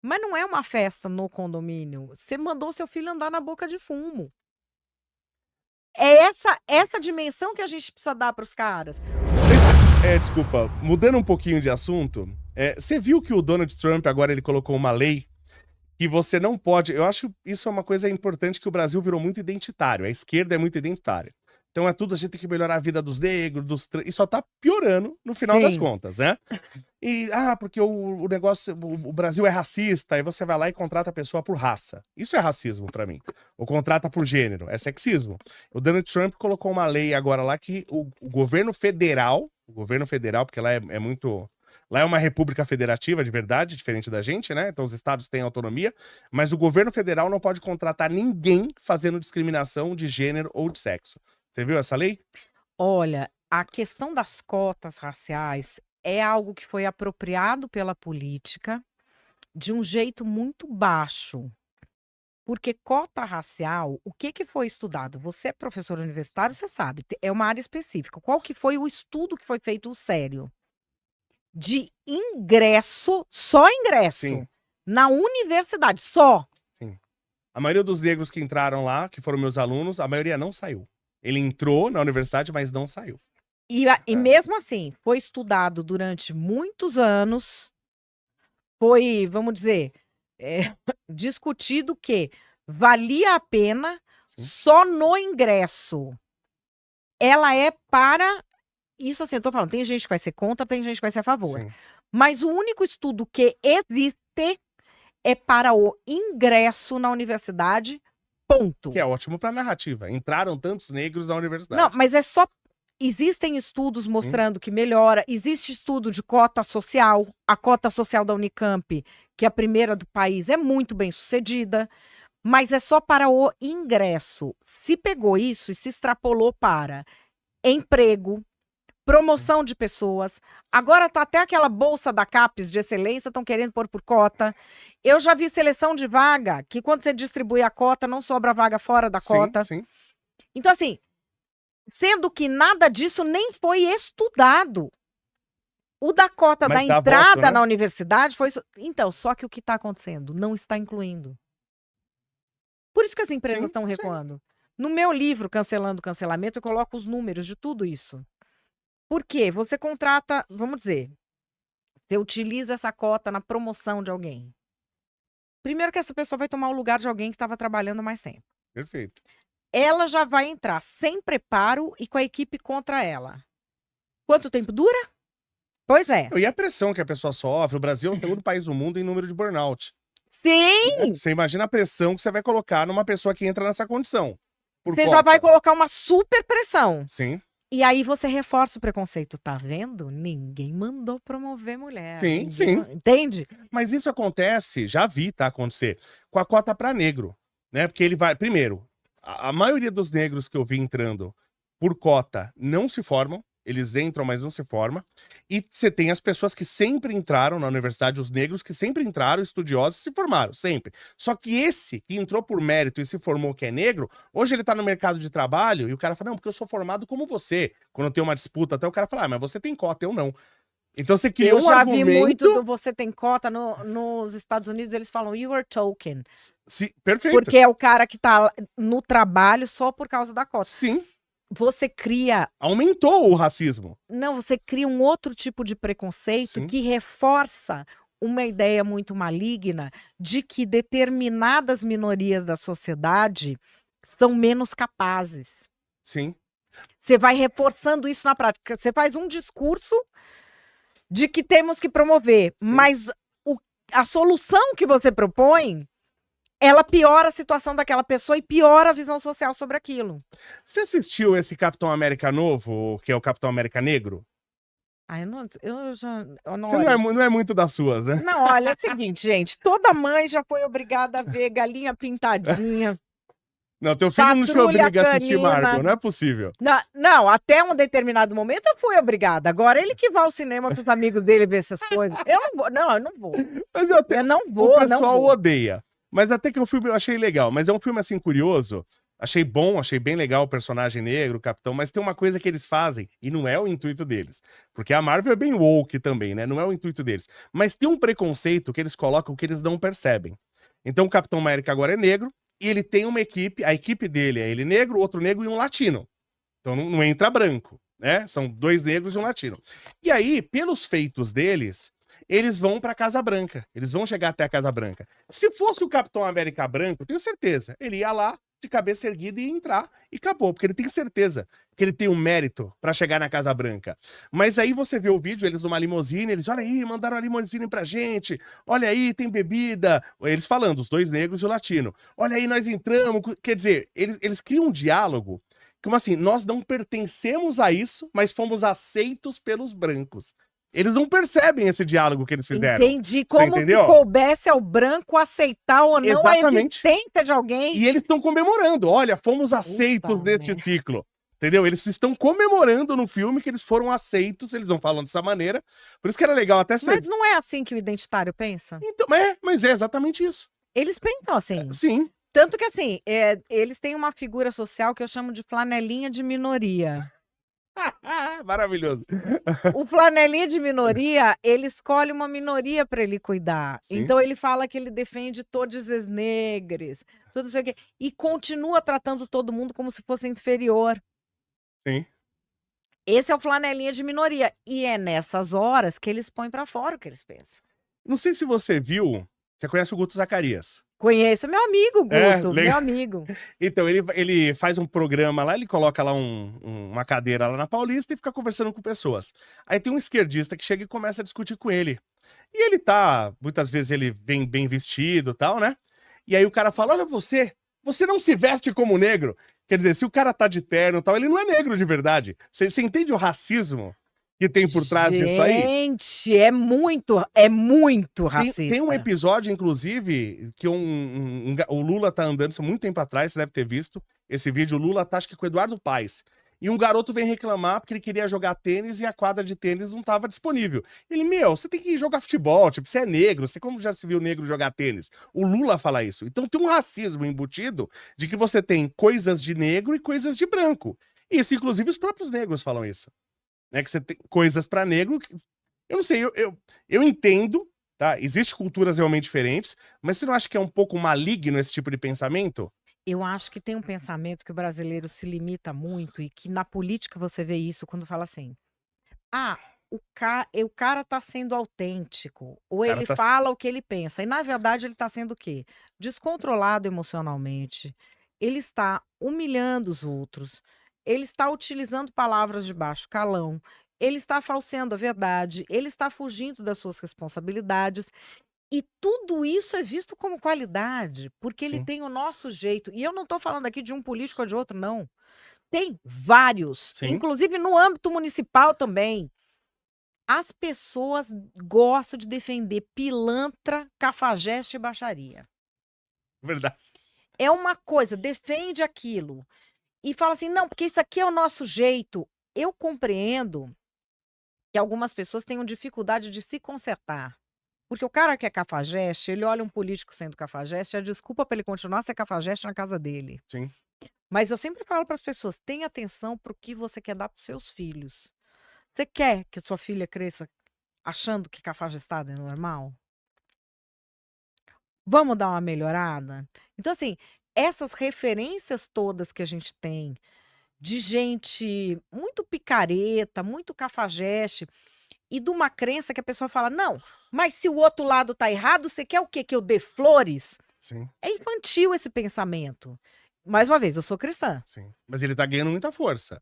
Mas não é uma festa no condomínio. Você mandou seu filho andar na boca de fumo. É essa dimensão que a gente precisa dar para os caras. Desculpa, mudando um pouquinho de assunto, você viu que o Donald Trump agora ele colocou uma lei que você não pode. Eu acho isso é uma coisa importante que o Brasil virou muito identitário. A esquerda é muito identitária. Então é tudo, a gente tem que melhorar a vida dos negros, e só tá piorando no final das Sim. contas, né? E, porque o negócio, o Brasil é racista, aí você vai lá e contrata a pessoa por raça. Isso é racismo pra mim. Ou contrata por gênero, é sexismo. O Donald Trump colocou uma lei agora lá que o governo federal, porque lá é muito. Lá é uma república federativa de verdade, diferente da gente, né? Então os estados têm autonomia, mas o governo federal não pode contratar ninguém fazendo discriminação de gênero ou de sexo. Você viu essa lei? Olha, a questão das cotas raciais é algo que foi apropriado pela política de um jeito muito baixo. Porque cota racial, o que que foi estudado? Você é professor universitário, você sabe, é uma área específica. Qual que foi o estudo que foi feito sério? De ingresso, só ingresso, Sim. na universidade, só. Sim. A maioria dos negros que entraram lá, que foram meus alunos, a maioria não saiu. Ele entrou na universidade, mas não saiu. E mesmo assim, foi estudado durante muitos anos, foi, vamos dizer, discutido que valia a pena Sim. só no ingresso. Ela é para. Isso assim, eu tô falando, tem gente que vai ser contra, tem gente que vai ser a favor. Sim. Mas o único estudo que existe é para o ingresso na universidade, ponto. Que é ótimo pra narrativa. Entraram tantos negros na Não, universidade. mas é só. Existem estudos mostrando que melhora. Existe estudo de cota social. A cota social da Unicamp, que é a primeira do país, é muito bem sucedida. Mas é só para o ingresso. Se pegou isso e se extrapolou para emprego, promoção de pessoas. Agora tá até aquela bolsa da CAPES de excelência, estão querendo pôr por cota. Eu já vi seleção de vaga, que quando você distribui a cota, não sobra vaga fora da cota. Sim. Então, assim, sendo que nada disso nem foi estudado. O da cota Mas da dá entrada voto, né? na universidade foi isso. Então, só que o que está acontecendo? Não está incluindo. Por isso que as empresas estão recuando. No meu livro, Cancelando o Cancelamento, eu coloco os números de tudo isso. Por quê? Você contrata, vamos dizer, você utiliza essa cota na promoção de alguém. Primeiro que essa pessoa vai tomar o lugar de alguém que estava trabalhando mais tempo. Perfeito. Ela já vai entrar sem preparo e com a equipe contra ela. Quanto tempo dura? Pois é. E a pressão que a pessoa sofre? O Brasil é o segundo país do mundo em número de burnout. Sim! Você imagina a pressão que você vai colocar numa pessoa que entra nessa condição. Você já vai colocar uma super pressão. Sim. E aí você reforça o preconceito. Tá vendo? Ninguém mandou promover mulher. Sim. Entende? Mas isso acontece, já vi, tá, acontecer, com a cota pra negro, né? Porque ele vai... Primeiro, a maioria dos negros que eu vi entrando por cota não se formam. Eles entram, mas não se formam. E você tem as pessoas que sempre entraram na universidade, os negros que sempre entraram, estudiosos, se formaram, sempre. Só que esse que entrou por mérito e se formou que é negro, hoje ele tá no mercado de trabalho e o cara fala, não, porque eu sou formado como você. Quando tem uma disputa, até o cara fala, mas você tem cota, eu não. Então você criou um argumento... Eu já vi muito do você tem cota nos Estados Unidos, eles falam you are token. Perfeito. Porque é o cara que tá no trabalho só por causa da cota. Sim. Você cria... Aumentou o racismo. Não, você cria um outro tipo de preconceito que reforça uma ideia muito maligna de que determinadas minorias da sociedade são menos capazes. Sim. Você vai reforçando isso na prática. Você faz um discurso de que temos que promover, mas a solução que você propõe, ela piora a situação daquela pessoa e piora a visão social sobre aquilo. Você assistiu esse Capitão América novo, que é o Capitão América Negro? Não é muito das suas, né? Não, olha, é o seguinte, gente, toda mãe já foi obrigada a ver Galinha Pintadinha. Não, teu filho não te obriga a assistir Marvel, não é possível. Não, até um determinado momento eu fui obrigada. Agora ele que vai ao cinema com os amigos dele ver essas coisas. Eu não vou. Mas eu não vou. O pessoal odeia. Mas até que o filme eu achei legal. Mas é um filme, assim, curioso. Achei bom, achei bem legal o personagem negro, o capitão, mas tem uma coisa que eles fazem, e não é o intuito deles. Porque a Marvel é bem woke também, né? Não é o intuito deles. Mas tem um preconceito que eles colocam que eles não percebem. Então o Capitão América agora é negro, e ele tem uma equipe, a equipe dele é ele negro, outro negro e um latino. Então não entra branco, né? São 2 negros e um latino. E aí, pelos feitos deles, eles vão pra Casa Branca. Eles vão chegar até a Casa Branca. Se fosse o Capitão América branco, eu tenho certeza, ele ia lá, de cabeça erguida e entrar e acabou, porque ele tem certeza que ele tem um mérito pra chegar na Casa Branca. Mas aí você vê o vídeo, eles numa limusine, eles, olha aí, mandaram uma limusine pra gente, olha aí, tem bebida. Eles falando, os 2 negros e o latino. Olha aí, nós entramos. Quer dizer, eles criam um diálogo, como assim, nós não pertencemos a isso, mas fomos aceitos pelos brancos. Eles não percebem esse diálogo que eles fizeram. Entendi. Você Como se entendeu? coubesse ao branco aceitar ou não a Exatamente. existência de alguém. E eles estão comemorando. Olha, fomos aceitos Puta neste merda. ciclo. Entendeu? Eles estão comemorando no filme que eles foram aceitos, eles não falam dessa maneira. Por isso que era legal até ser. Mas não é assim que o identitário pensa? Então, mas é exatamente isso. Eles pensam assim. Sim. Tanto que, assim, eles têm uma figura social que eu chamo de flanelinha de minoria. Maravilhoso. O flanelinha de minoria, ele escolhe uma minoria para ele cuidar. Sim. Então ele fala que ele defende todos os negros, tudo isso aqui, e continua tratando todo mundo como se fosse inferior. Sim. Esse é o flanelinha de minoria. E é nessas horas que eles põem para fora o que eles pensam. Não sei se você viu. Você conhece o Guto Zacarias? Conheço meu amigo, Guto, meu legal. amigo. Então, ele faz um programa lá, ele coloca lá uma cadeira lá na Paulista e fica conversando com pessoas. Aí tem um esquerdista que chega e começa a discutir com ele. E ele tá, muitas vezes ele vem bem vestido e tal, né? E aí o cara fala, olha você não se veste como negro. Quer dizer, se o cara tá de terno e tal, ele não é negro de verdade. Você entende o racismo que tem por trás disso aí? Gente, é muito racista. Tem um episódio, inclusive, que o Lula tá andando, isso há muito tempo atrás, você deve ter visto esse vídeo, o Lula tá, acho que com o Eduardo Paes. E um garoto vem reclamar porque ele queria jogar tênis e a quadra de tênis não tava disponível. Ele, você tem que jogar futebol, tipo, você é negro, você como já se viu negro jogar tênis? O Lula fala isso. Então tem um racismo embutido de que você tem coisas de negro e coisas de branco. Isso, inclusive, os próprios negros falam isso. Né, que você tem coisas pra negro. Eu não sei, eu entendo, tá? Existem culturas realmente diferentes, mas você não acha que é um pouco maligno esse tipo de pensamento? Eu acho que tem um pensamento que o brasileiro se limita muito e que na política você vê isso quando fala assim: "Ah, o cara tá sendo autêntico", ou O cara ele tá. fala o que ele pensa, e na verdade ele tá sendo o quê? Descontrolado emocionalmente, ele está humilhando os outros, ele está utilizando palavras de baixo calão, ele está falseando a verdade, ele está fugindo das suas responsabilidades. E tudo isso é visto como qualidade, porque ele Sim, tem o nosso jeito. E eu não estou falando aqui de um político ou de outro, não. Tem vários, sim, inclusive no âmbito municipal também. As pessoas gostam de defender pilantra, cafajeste e baixaria. verdade. É uma coisa, defende aquilo e fala assim: não, porque isso aqui é o nosso jeito. Eu compreendo que algumas pessoas tenham dificuldade de se consertar. Porque o cara que é cafajeste, ele olha um político sendo cafajeste, a desculpa para ele continuar a ser cafajeste na casa dele. Sim. Mas eu sempre falo para as pessoas: tenha atenção para o que você quer dar para os seus filhos. Você quer que a sua filha cresça achando que cafajestado é normal? Vamos dar uma melhorada? Então, assim, essas referências todas que a gente tem de gente muito picareta, muito cafajeste, e de uma crença que a pessoa fala: não, mas se o outro lado tá errado, você quer o quê? Que eu dê flores? Sim, É infantil esse pensamento. Mais uma vez, eu sou cristã. sim. Mas ele tá ganhando muita força.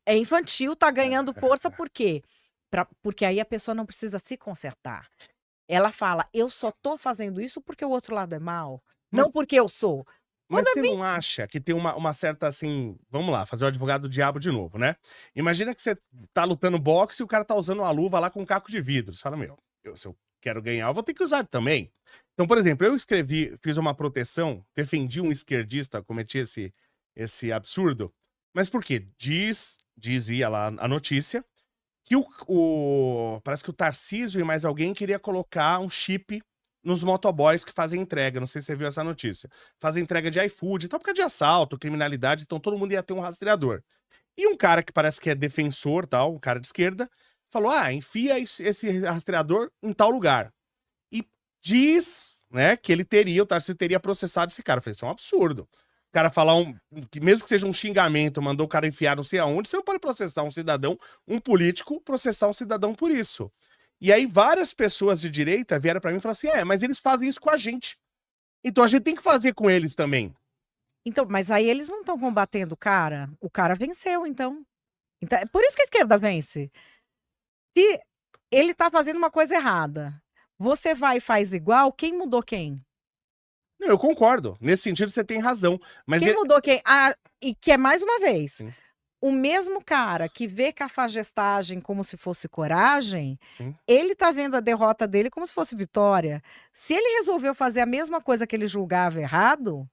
É infantil, tá ganhando força por quê? Porque aí a pessoa não precisa se consertar. Ela fala: eu só tô fazendo isso porque o outro lado é mal, Mas, não porque eu sou. mas Quando eu você vim. não acha que tem uma certa assim. Vamos lá, fazer o advogado do diabo de novo, né? Imagina que você tá lutando boxe e o cara tá usando uma luva lá com um caco de vidro. Você fala, se eu quero ganhar, eu vou ter que usar também. Então, por exemplo, eu fiz uma proteção, defendi um esquerdista, cometi esse absurdo. Mas por quê? Dizia lá a notícia que parece que o Tarcísio e mais alguém queria colocar um chip nos motoboys que fazem entrega. Não sei se você viu essa notícia. Fazem entrega de iFood, então por causa de assalto, criminalidade, então todo mundo ia ter um rastreador. E um cara que parece que é defensor, tal, um cara de esquerda, falou: enfia esse rastreador em tal lugar. E diz, né, que ele teria, o Tarcísio teria processado esse cara. Eu falei, isso é um absurdo. O cara falar que mesmo que seja um xingamento, mandou o cara enfiar não sei aonde, você não pode processar um cidadão, um político, processar um cidadão por isso. E aí várias pessoas de direita vieram pra mim e falaram assim, mas eles fazem isso com a gente. Então a gente tem que fazer com eles também. Então, mas aí eles não estão combatendo o cara venceu, então. Então. É por isso que a esquerda vence. Se ele tá fazendo uma coisa errada, você vai e faz igual, quem mudou quem? Não, eu concordo. Nesse sentido, você tem razão. Mas Quem mudou quem? E que é mais uma vez, Sim. o mesmo cara que vê cafajestagem como se fosse coragem, Sim. ele tá vendo a derrota dele como se fosse vitória. Se ele resolveu fazer a mesma coisa que ele julgava errado,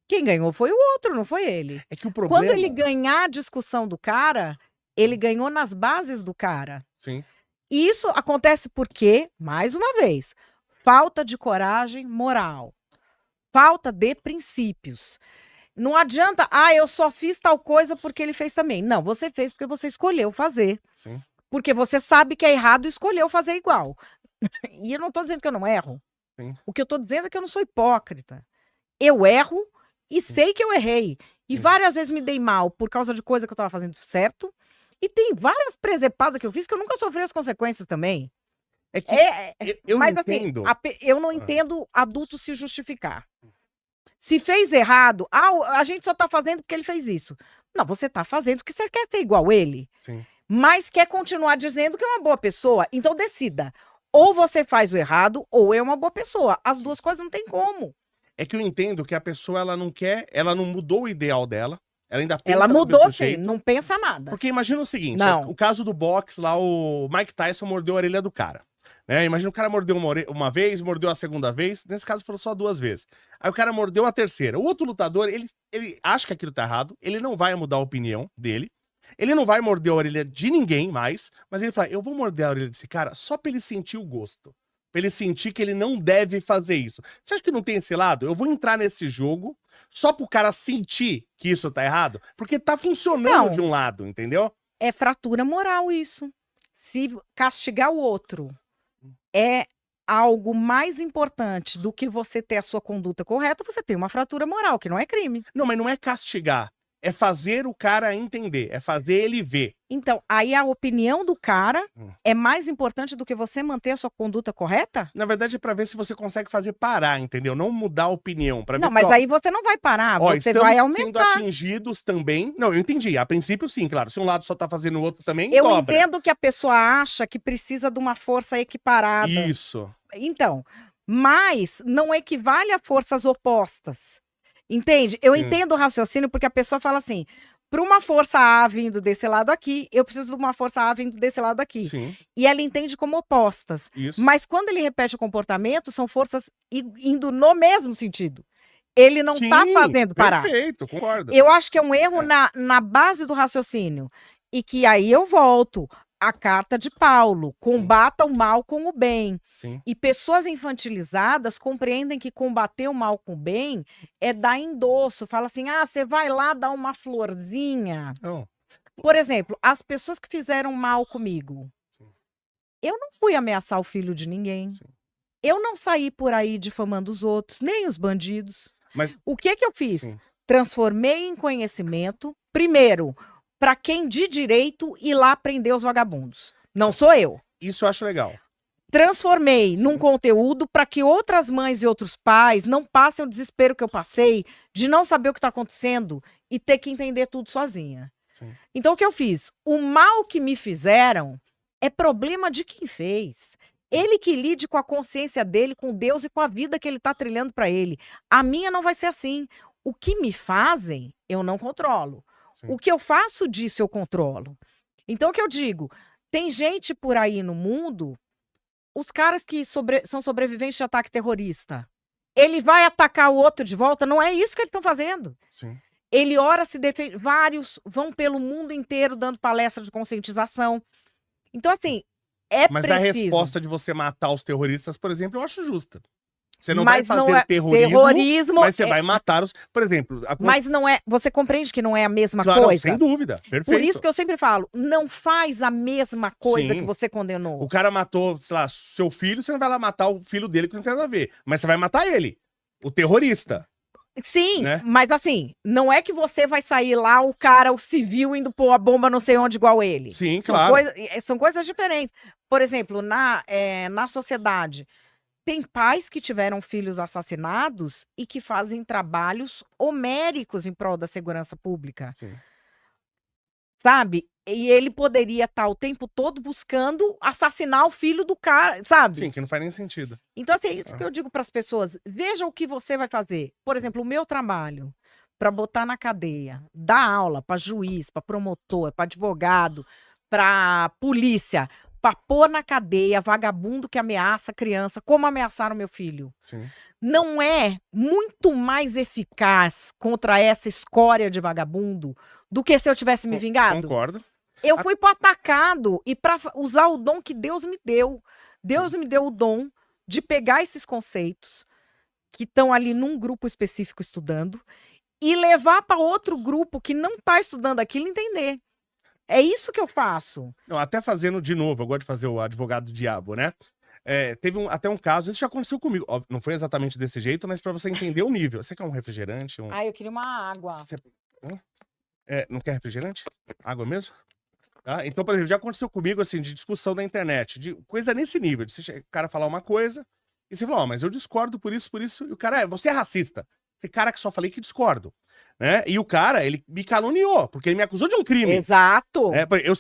quem ganhou foi o outro, não foi ele. É que o problema... Quando ele ganhar a discussão do cara, ele ganhou nas bases do cara. Sim. E isso acontece porque, mais uma vez, falta de coragem moral. Falta de princípios. Não adianta, eu só fiz tal coisa porque ele fez também. Não, você fez porque você escolheu fazer. Sim. Porque você sabe que é errado e escolheu fazer igual. E eu não tô dizendo que eu não erro. Sim. O que eu tô dizendo é que eu não sou hipócrita. Eu erro e sei que eu errei. E várias vezes me dei mal por causa de coisa que eu tava fazendo certo. E tem várias presepadas que eu fiz que eu nunca sofri as consequências também. É que eu mas entendo. assim, eu não entendo adulto se justificar. Se fez errado, a gente só tá fazendo porque ele fez isso. Não, você tá fazendo porque você quer ser igual ele. Sim. Mas quer continuar dizendo que é uma boa pessoa. Então decida. Ou você faz o errado, ou é uma boa pessoa. As duas coisas não tem como. É que eu entendo que a pessoa, ela não quer, ela não mudou o ideal dela. Ela ainda pensa Ela do mudou mesmo sim, jeito. não pensa nada. Porque imagina o seguinte, Não. o caso do boxe lá, o Mike Tyson mordeu a orelha do cara. Né? Imagina o cara mordeu uma vez, mordeu a segunda vez, nesse caso foram só 2 vezes. Aí o cara mordeu a terceira. O outro lutador, ele acha que aquilo tá errado, ele não vai mudar a opinião dele, ele não vai morder a orelha de ninguém mais, mas ele fala, eu vou morder a orelha desse cara só pra ele sentir o gosto. Pra ele sentir que ele não deve fazer isso. Você acha que não tem esse lado? Eu vou entrar nesse jogo só pro cara sentir que isso tá errado? Porque tá funcionando de um lado, entendeu? É fratura moral isso. Se castigar o outro é algo mais importante do que você ter a sua conduta correta, você tem uma fratura moral, que não é crime. Não, mas não é castigar. É fazer o cara entender, é fazer ele ver. Então, aí a opinião do cara é mais importante do que você manter a sua conduta correta? Na verdade, é pra ver se você consegue fazer parar, entendeu? Não mudar a opinião. Pra ver Não, se, mas aí você não vai parar, você vai estamos sendo aumentar. atingidos também. Não, eu entendi. A princípio, sim, claro. Se um lado só tá fazendo o outro também, Eu dobra. entendo que a pessoa acha que precisa de uma força equiparada. Isso. Então, mas não equivale a forças opostas. Entende? Eu entendo o raciocínio porque a pessoa fala assim, para uma força A vindo desse lado aqui, eu preciso de uma força A vindo desse lado aqui. Sim. E ela entende como opostas. Isso. Mas quando ele repete o comportamento, são forças indo no mesmo sentido. Ele não tá fazendo parar. Perfeito, concordo. Eu acho que é um erro na base do raciocínio. E que aí eu volto à carta de Paulo, combata o mal com o bem. Sim. E pessoas infantilizadas compreendem que combater o mal com o bem é dar endosso. Fala assim, você vai lá dar uma florzinha. Não. Por exemplo, as pessoas que fizeram mal comigo. Sim. Eu não fui ameaçar o filho de ninguém. Sim. Eu não saí por aí difamando os outros, nem os bandidos. Mas o que eu fiz? Sim. Transformei em conhecimento, primeiro, para quem de direito ir lá prender os vagabundos. Não sou eu. Isso eu acho legal. Transformei num conteúdo para que outras mães e outros pais não passem o desespero que eu passei de não saber o que está acontecendo e ter que entender tudo sozinha. Sim. Então, o que eu fiz? O mal que me fizeram é problema de quem fez. Ele que lide com a consciência dele, com Deus e com a vida que ele está trilhando para ele. A minha não vai ser assim. O que me fazem, eu não controlo. Sim. O que eu faço disso, eu controlo. Então, o que eu digo? Tem gente por aí no mundo, os caras que são sobreviventes de ataque terrorista, ele vai atacar o outro de volta? Não é isso que eles estão fazendo. Sim. Ele ora se defende. Vários vão pelo mundo inteiro dando palestra de conscientização. Então, assim, Mas a resposta de você matar os terroristas, por exemplo, eu acho justa. Você não vai Mas não fazer é terrorismo, mas você vai matar os... Por exemplo... Mas não é... Você compreende que não é a mesma Claro, coisa? sem dúvida. Perfeito. Por isso que eu sempre falo, não faz a mesma coisa Sim. que você condenou. O cara matou, sei lá, seu filho, você não vai lá matar o filho dele que não tem nada a ver. Mas você vai matar ele, o terrorista. Sim, né? Mas assim, não é que você vai sair lá, o civil indo pôr a bomba não sei onde igual ele. Sim, claro. São coisas diferentes. Por exemplo, na sociedade, tem pais que tiveram filhos assassinados e que fazem trabalhos homéricos em prol da segurança pública. Sim. Sabe? E ele poderia estar o tempo todo buscando assassinar o filho do cara, sabe? Sim, que não faz nem sentido. Então, assim, é isso que eu digo para as pessoas. Veja o que você vai fazer. Por exemplo, o meu trabalho para botar na cadeia, dar aula para juiz, para promotor, para advogado, para polícia, para pôr na cadeia vagabundo que ameaça criança, como ameaçaram meu filho. Sim. Não é muito mais eficaz contra essa escória de vagabundo do que se eu tivesse me vingado? Concordo. Eu fui pro atacado e para usar o dom que Deus me deu. Deus me deu o dom de pegar esses conceitos que estão ali num grupo específico estudando e levar para outro grupo que não está estudando aquilo entender. É isso que eu faço. Não, até fazendo de novo, eu gosto de fazer o advogado do diabo, né? Teve até um caso, isso já aconteceu comigo. Ó, não foi exatamente desse jeito, mas para você entender o nível. Você quer um refrigerante? Eu queria uma água. Não quer refrigerante? Água mesmo? Ah, então, por exemplo, já aconteceu comigo, assim, de discussão na internet, de coisa nesse nível, de o cara falar uma coisa, e você fala, mas eu discordo por isso, e o cara, você é racista. Falei, cara, que só falei que discordo, né? E o cara, ele me caluniou, porque ele me acusou de um crime. Exato.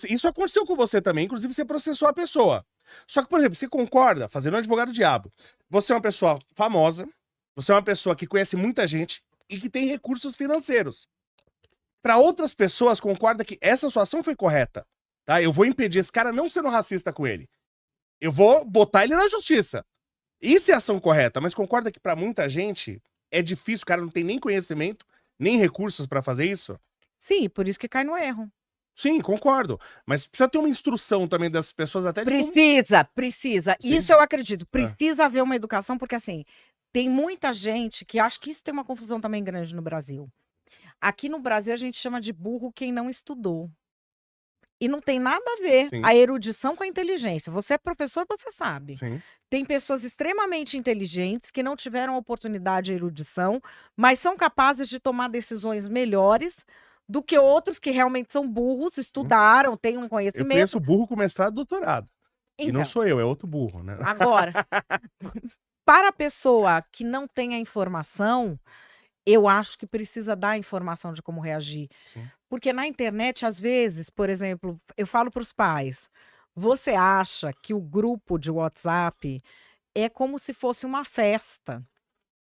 Isso aconteceu com você também, inclusive você processou a pessoa. Só que, por exemplo, você concorda, fazendo um advogado diabo, você é uma pessoa famosa, você é uma pessoa que conhece muita gente e que tem recursos financeiros. Para outras pessoas, concorda que essa sua ação foi correta. Tá? Eu vou impedir esse cara não sendo racista com ele. Eu vou botar ele na justiça. Isso é ação correta, mas concorda que para muita gente é difícil, o cara não tem nem conhecimento, nem recursos para fazer isso? Sim, por isso que cai no erro. Sim, concordo. Mas precisa ter uma instrução também das pessoas até de Precisa. Sim. Isso eu acredito. Precisa haver uma educação, porque assim, tem muita gente que acha que isso tem uma confusão também grande no Brasil. Aqui no Brasil a gente chama de burro quem não estudou. E não tem nada a ver Sim. a erudição com a inteligência. Você é professor, você sabe. Sim. Tem pessoas extremamente inteligentes que não tiveram oportunidade de erudição, mas são capazes de tomar decisões melhores do que outros que realmente são burros, estudaram, têm um Eu conhecimento. conheço burro com mestrado e doutorado. E não Então, sou eu, é outro burro, né? agora, para a pessoa que não tem a informação, eu acho que precisa dar a informação de como reagir. Sim. Porque na internet, às vezes, por exemplo, eu falo para os pais, você acha que o grupo de WhatsApp é como se fosse uma festa.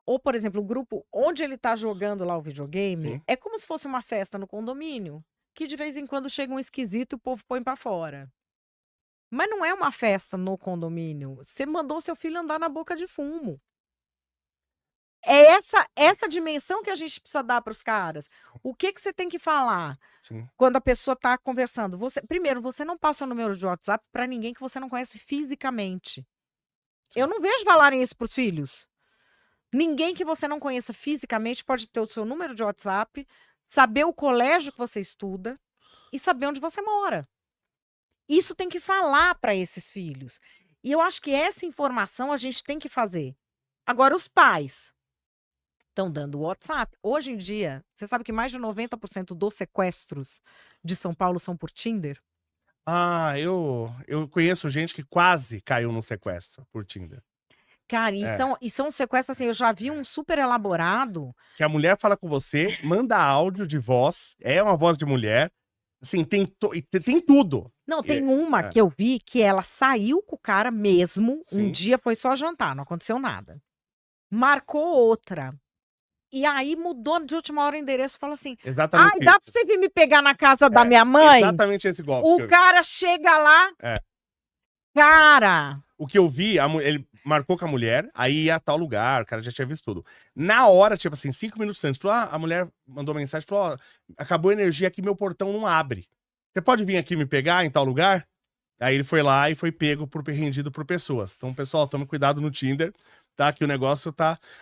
Ou, por exemplo, o grupo onde ele está jogando lá o videogame, Sim. é como se fosse uma festa no condomínio, que de vez em quando chega um esquisito e o povo põe para fora. Mas não é uma festa no condomínio. Você mandou seu filho andar na boca de fumo. É essa dimensão que a gente precisa dar para os caras. O que você tem que falar Sim. quando a pessoa está conversando? Primeiro, você não passa o número de WhatsApp para ninguém que você não conhece fisicamente. Sim. Eu não vejo falarem isso para os filhos. Ninguém que você não conheça fisicamente pode ter o seu número de WhatsApp, saber o colégio que você estuda e saber onde você mora. Isso tem que falar para esses filhos. E eu acho que essa informação a gente tem que fazer. Agora, os pais estão dando o WhatsApp. Hoje em dia, você sabe que mais de 90% dos sequestros de São Paulo são por Tinder? Ah, eu conheço gente que quase caiu num sequestro por Tinder. Cara, e são sequestros assim, eu já vi um super elaborado. Que a mulher fala com você, manda áudio de voz, é uma voz de mulher, assim, tem tudo. Não, tem uma que eu vi que ela saiu com o cara mesmo, Sim. um dia foi só jantar, não aconteceu nada. Marcou outra. E aí mudou de última hora o endereço e falou assim, Exatamente dá isso. pra você vir me pegar na casa da minha mãe? Exatamente esse golpe. O cara chega lá, cara... O que eu vi, ele marcou com a mulher, aí ia a tal lugar, o cara já tinha visto tudo. Na hora, tipo assim, 5 minutos antes, falou, a mulher mandou mensagem, falou, acabou a energia aqui, meu portão não abre. Você pode vir aqui me pegar em tal lugar? Aí ele foi lá e foi pego rendido por pessoas. Então, pessoal, tome cuidado no Tinder. tá? Que o negócio tá...